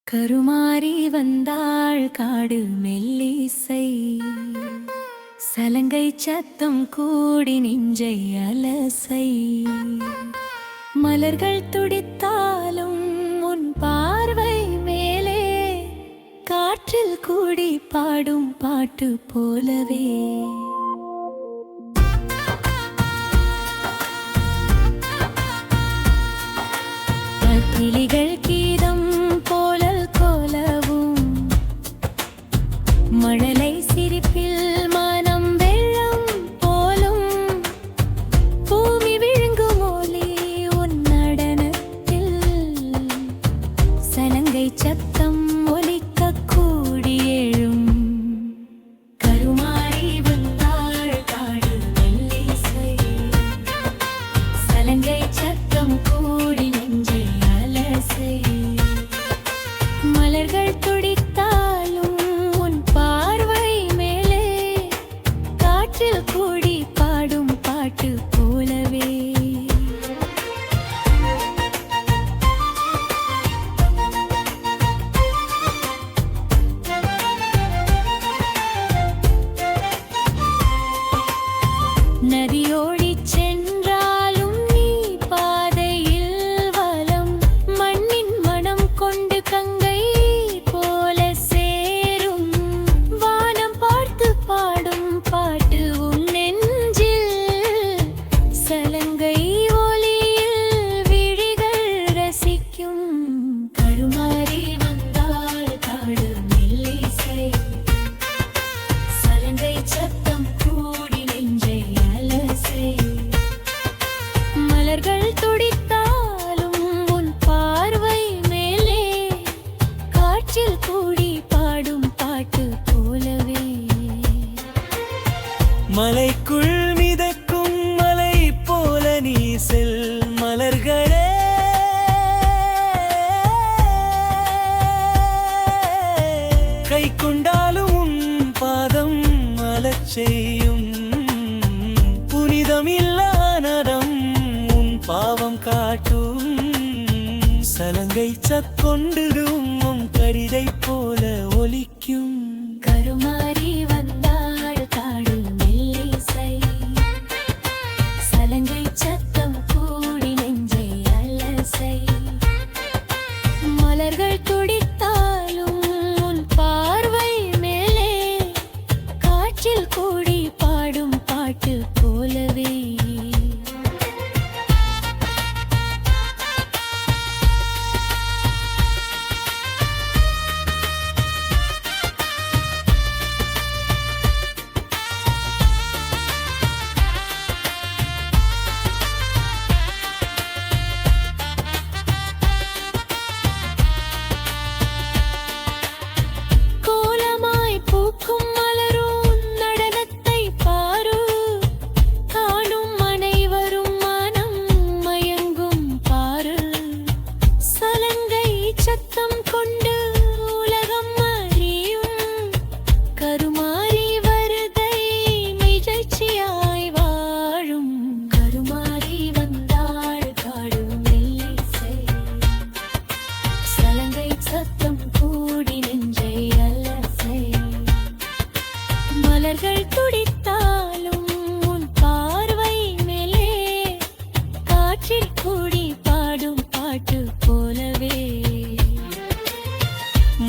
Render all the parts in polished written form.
கருமாறி வந்தாள் காடு மெல்லிசை சலங்கை சத்தம் கூடி நெஞ்சை அலசை மலர்கள் துடித்தாலும் உன் பார்வை மேலே காற்றில் கூடி பாடும் பாட்டு போலவே கிளிகள் கீதம் போலல் கோலவும் மழலை சிரிப்பில் மனம் வெள்ளம் போலும் பூமி விழுங்கும் ஒலி உன் நடனத்தில் சலங்கை சத்தம் ஒலிக்க கூடி எழும் கருமாறி வந்தாள் காடு மெல்லிசை சலங்கை சத்தம் கூடி நெஞ்சை மலர்கள் துடித்தாலும் உன் பார்வை மேலே காற்றில் கூடி பாடும் பாட்டு போலவே நதியோடி சென்றாலும் நீ பாதையில் வலம் மண்ணின் மனம் கொண்டு கங்கை போல சேரும் வானம் பார்த்து பாடும் பாட்டு உன் நெஞ்சில் சலங்கை ஒலியில் விழிகள் ரசிக்கும் கருமாறி வந்தாள் காடு மெல்லிசை சலங்கை சத்தம் கூடி நெஞ்சை அலசை மலர்கள் துடித்தாலும் உன் பார்வை மேலே காற்றில் கூடி பாடும் பாட்டு போலவே மலைக்குள் மிதக்கும் மலை போல நீ செல் மலர்களே கை கொண்டாலும் உன் பாதம் மலச் செய்யும் புனிதமில்லானதம் உன் பாவம் காட்டும் சலங்கை சக்கொண்டிடும் கடிதை போல ஒலிக்கும் கருமாறி வந்தாள் காடு மெல்லிசை சலங்கை சத்தம் கூடி நெஞ்சை அலசை மலர்கள் துடித்தாலும் உன் பார்வை மேலே காற்றில் கூடி பாடும் பாட்டு போலவே கோலமாய் பூக்கும் மலரும் நடனத்தை பாரு காணும் அனைவரும் மனம் மயங்கும் பாரு சலங்கை சத்தம் கொண்டு உலகம் அறியும் கருமாறி வருதை நிகழ்ச்சியாய் வாழும் கருமாறி வந்தாள் காடு மெல்லிசை சலங்கை சத்தம் கூடி நெஞ்சை அலசை மலர்கள் துடித்தாலும் உன் பார்வை மேலே காற்றில் கூடி பாடும் பாட்டு போலவே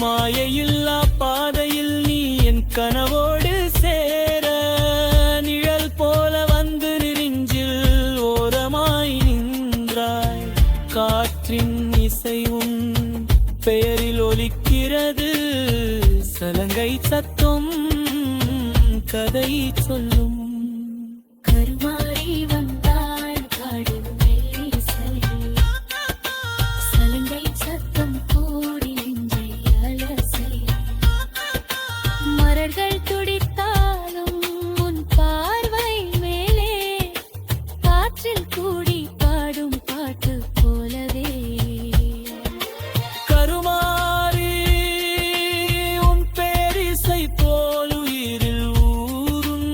மாயையில்லா பாதையில் நீ என் கனவோடு சேர நிழல் போல வந்து நெருஞ்சில் ஓரமாய் நின்றாய் காற்றின் இசை உன் பெயரில் ஒலிக்கிறது சலங்கை சத்தம் கதை சொல்லும் கருமாறி வந்தாள் காடு மெல்லிசை சலங்கை சத்தம் கூடி நெஞ்சை அலசை மலர்கள் துடித்தாலும் உன் பார்வை மேலே காற்றில் கூடி பாடும் பாட்டு போலவே கருமாறி உன் பேரிசை போல் உயிரில் ஊரும்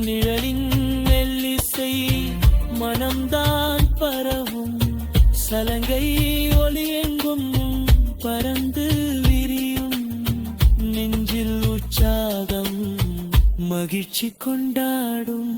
நிழலின் மெல்லிசை மனம்தான் பரவும் சலங்கை ஒலி எங்கும் மகிழ்ச்சி கொண்டாடும்